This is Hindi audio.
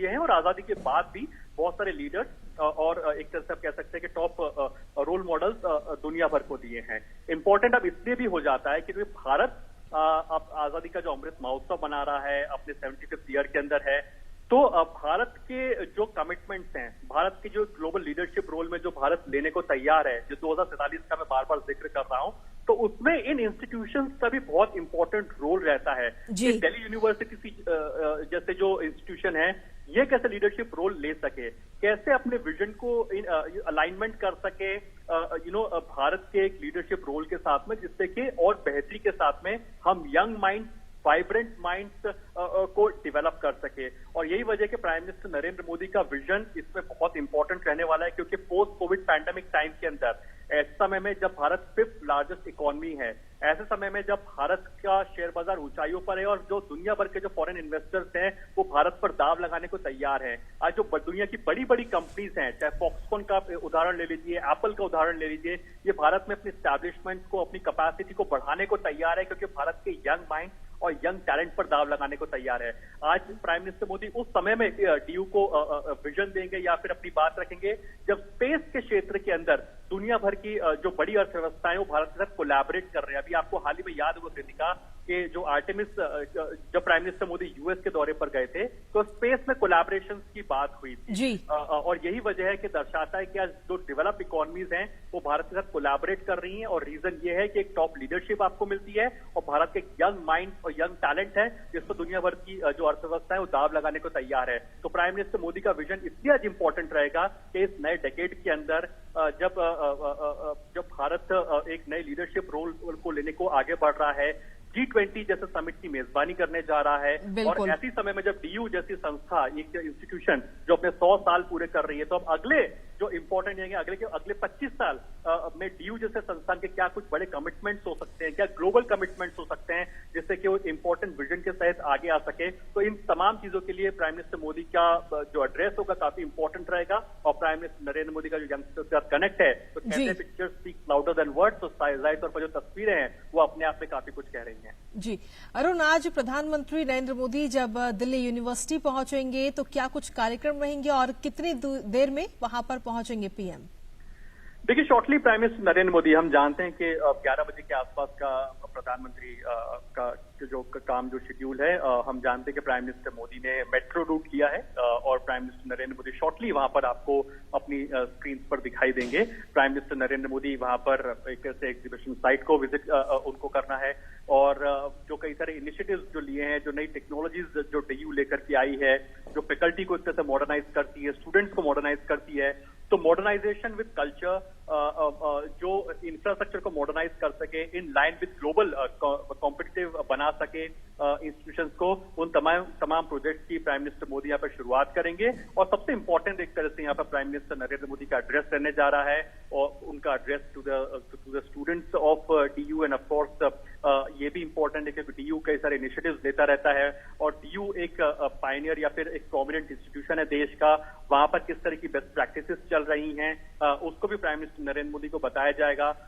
दिए हैं और आजादी के बाद भी बहुत सारे लीडर्स और एक तरह से आप कह सकते हैं कि टॉप रोल मॉडल्स दुनिया भर को दिए हैं। इंपॉर्टेंट अब इसलिए भी हो जाता है कि भारत अब आजादी का जो अमृत महोत्सव मना रहा है, अपने 75th ईयर के अंदर है, तो भारत के जो कमिटमेंट्स हैं, भारत के जो ग्लोबल लीडरशिप रोल में जो भारत लेने को तैयार है, जो 2047 का मैं बार बार जिक्र कर रहा हूं, तो उसमें इन इंस्टीट्यूशंस का भी बहुत इंपॉर्टेंट रोल रहता है कि दिल्ली यूनिवर्सिटी जैसे जो इंस्टीट्यूशन है, ये कैसे लीडरशिप रोल ले सके, कैसे अपने विजन को अलाइनमेंट कर सके भारत के एक लीडरशिप रोल के साथ में, जिससे कि और बेहतरी के साथ में हम यंग माइंड, वाइब्रेंट माइंड्स को डेवलप कर सके। और यही वजह कि प्राइम मिनिस्टर नरेंद्र मोदी का विजन इसमें बहुत इंपॉर्टेंट रहने वाला है, क्योंकि पोस्ट कोविड पैंडेमिक टाइम के अंदर, ऐसे समय में जब भारत 5th लार्जेस्ट इकोनॉमी है, ऐसे समय में जब भारत का शेयर बाजार ऊंचाइयों पर है और जो दुनिया भर के जो फॉरेन इन्वेस्टर्स हैं वो भारत पर दाव लगाने को तैयार हैं, आज जो दुनिया की बड़ी बड़ी कंपनीज हैं, चाहे फॉक्सकॉन का उदाहरण ले लीजिए, एप्पल का उदाहरण ले लीजिए, ये भारत में अपनी एस्टैब्लिशमेंट को, अपनी कैपेसिटी को बढ़ाने को तैयार है, क्योंकि भारत के यंग माइंड और यंग टैलेंट पर दाव लगाने को तैयार है। आज प्राइम मिनिस्टर मोदी उस समय में डीयू को विजन देंगे या फिर अपनी बात रखेंगे जब स्पेस के क्षेत्र के अंदर दुनिया भर की जो बड़ी अर्थव्यवस्थाएं वो भारत के साथ कोलैबोरेट कर रहे हैं। अभी आपको हाल ही में याद होगा कृतिका कि जो आर्टेमिस, जब प्राइम मिनिस्टर मोदी यूएस के दौरे पर गए थे तो स्पेस में कोलैबोरेशन की बात हुई थी जी। और यही वजह है कि दर्शाता है कि आज जो डेवलप इकोनॉमीज हैं वो भारत के साथ कोलैबोरेट कर रही हैं, और रीजन ये है कि एक टॉप लीडरशिप आपको मिलती है और भारत के यंग माइंड और यंग टैलेंट है जिस पर दुनिया भर की जो अर्थव्यवस्था है वो दाव लगाने को तैयार है। तो प्राइम मिनिस्टर मोदी का विजन इसलिए आज इंपॉर्टेंट रहेगा कि इस नए डेकेड के अंदर जब भारत एक नए लीडरशिप रोल को लेने को आगे बढ़ रहा है, G20 जैसे समिट की मेजबानी करने जा रहा है, और ऐसी समय में जब डीयू जैसी संस्था, एक इंस्टीट्यूशन जो अपने 100 साल पूरे कर रही है, तो अब अगले जो इंपॉर्टेंट है अगले 25 साल में डीयू जैसे संस्थान के क्या कुछ बड़े कमिटमेंट्स हो सकते हैं, क्या ग्लोबल कमिटमेंट्स हो सकते हैं जिससे कि वो इंपॉर्टेंट विजन के तहत आगे आ सके। तो इन तमाम चीजों के लिए प्राइम मिनिस्टर मोदी का जो एड्रेस होगा काफी इंपॉर्टेंट रहेगा, और प्राइम मिनिस्टर नरेंद्र मोदी का जो यंगस्टर्स के साथ कनेक्ट है, तो कहते हैं pictures speak louder than words, तो जाहिर तौर पर जो तस्वीरें हैं वो अपने आप में काफी कुछ कह रही हैं। जी अरुण, आज प्रधानमंत्री नरेंद्र मोदी जब दिल्ली यूनिवर्सिटी पहुंचेंगे तो क्या कुछ कार्यक्रम रहेंगे और कितनी देर में वहां पर पहुंचेंगे पीएम? देखिए, shortly prime minister Narendra Modi, हम जानते हैं कि 11 बजे के आसपास का प्रधानमंत्री का जो काम जो शेड्यूल है, हम जानते हैं कि प्राइम मिनिस्टर मोदी ने मेट्रो रूट किया है और prime minister Narendra Modi shortly वहां पर आपको अपनी स्क्रीन पर दिखाई देंगे। प्राइम मिनिस्टर नरेंद्र मोदी वहां पर एक तरह से एग्जीबिशन साइट को विजिट उनको करना है, और जो कई सारे इनिशिएटिव्स जो लिए हैं, जो नई टेक्नोलॉजीज जो डीयू लेकर के आई है, जो फैकल्टी को इस तरह से मॉडर्नाइज करती है, स्टूडेंट्स को मॉडर्नाइज करती है, तो मॉडर्नाइजेशन विद कल्चर, जो इंफ्रास्ट्रक्चर को मॉडर्नाइज कर सके, in line with global competitive बना सके इंस्टीट्यूशंस को, उन तमाम प्रोजेक्ट्स की प्राइम मिनिस्टर मोदी यहाँ पर शुरुआत करेंगे। और सबसे इंपॉर्टेंट एक तरह से यहाँ पर प्राइम मिनिस्टर नरेंद्र मोदी का एड्रेस रहने जा रहा है, और उनका address to the students of DU, and of course ये भी इंपॉर्टेंट है क्योंकि डीयू कई सारे इनिशिएटिव्स लेता रहता है, और डीयू एक पायनियर या फिर एक प्रोमिनेंट इंस्टीट्यूशन है देश का, वहां पर किस तरह की बेस्ट प्रैक्टिसेस चल रही हैं उसको भी प्राइम मिनिस्टर नरेंद्र मोदी को बताया जाएगा।